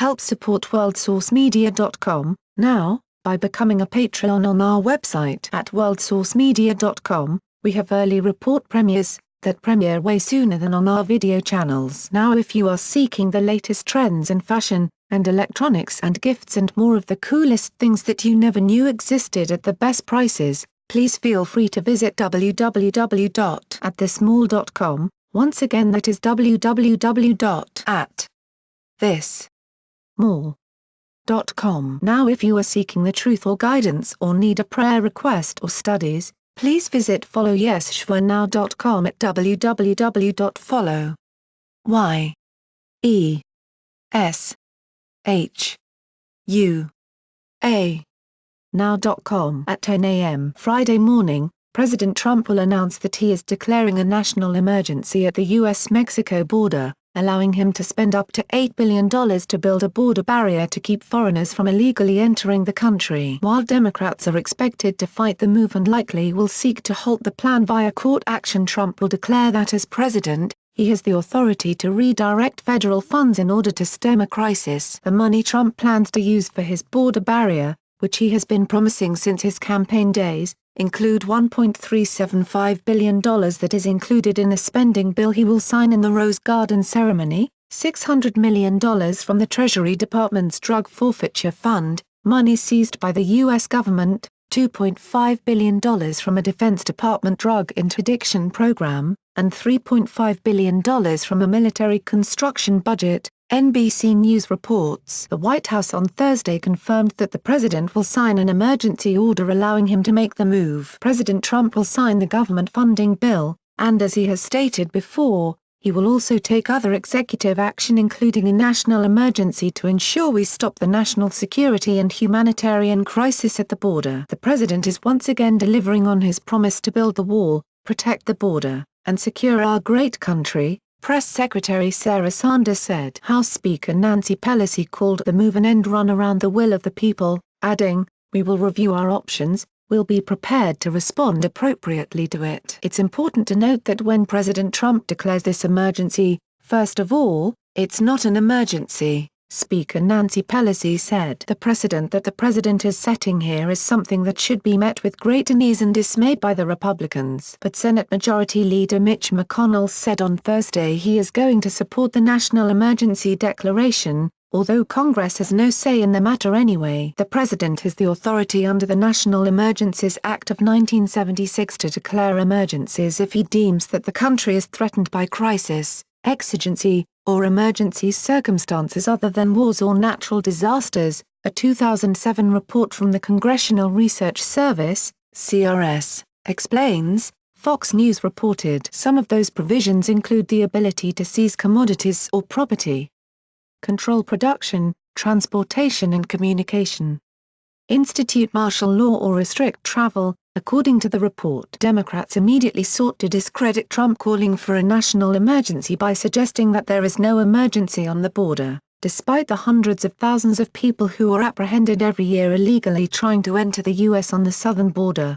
Help support worldsourcemedia.com, now, by becoming a Patreon on our website at worldsourcemedia.com. We have early report premieres that premiere way sooner than on our video channels. Now if you are seeking the latest trends in fashion, and electronics and gifts and more of the coolest things that you never knew existed at the best prices, please feel free to visit www.atthismall.com. Once again, that is www.atthismall.com. Now if you are seeking the truth or guidance or need a prayer request or studies, please visit followYeshua.now.com at www.followYeshua.now.com. At 10 a.m. Friday morning, President Trump will announce that he is declaring a national emergency at the U.S.-Mexico border, allowing him to spend up to $8 billion to build a border barrier to keep foreigners from illegally entering the country. While Democrats are expected to fight the move and likely will seek to halt the plan via court action, Trump will declare that as president, he has the authority to redirect federal funds in order to stem a crisis. The money Trump plans to use for his border barrier, which he has been promising since his campaign days, include $1.375 billion that is included in a spending bill he will sign in the Rose Garden ceremony, $600 million from the Treasury Department's drug forfeiture fund, money seized by the U.S. government, $2.5 billion from a Defense Department drug interdiction program, and $3.5 billion from a military construction budget. NBC News reports the White House on Thursday confirmed that the president will sign an emergency order allowing him to make the move. President Trump will sign the government funding bill, and as he has stated before, he will also take other executive action including a national emergency to ensure we stop the national security and humanitarian crisis at the border. The president is once again delivering on his promise to build the wall, protect the border, and secure our great country, Press Secretary Sarah Sanders said. House Speaker Nancy Pelosi called the move an end run around the will of the people, adding, "We will review our options, we'll be prepared to respond appropriately to it." It's important to note that when President Trump declares this emergency, first of all, it's not an emergency, Speaker Nancy Pelosi said. The precedent that the president is setting here is something that should be met with great unease and dismay by the Republicans. But Senate Majority Leader Mitch McConnell said on Thursday he is going to support the national emergency declaration, although Congress has no say in the matter anyway. The president has the authority under the National Emergencies Act of 1976 to declare emergencies if he deems that the country is threatened by crisis, exigency, or emergency circumstances other than wars or natural disasters, a 2007 report from the Congressional Research Service, CRS, explains. Fox News reported some of those provisions include the ability to seize commodities or property, control production, transportation and communication, institute martial law or restrict travel. According to the report, Democrats immediately sought to discredit Trump calling for a national emergency by suggesting that there is no emergency on the border, despite the hundreds of thousands of people who are apprehended every year illegally trying to enter the U.S. on the southern border.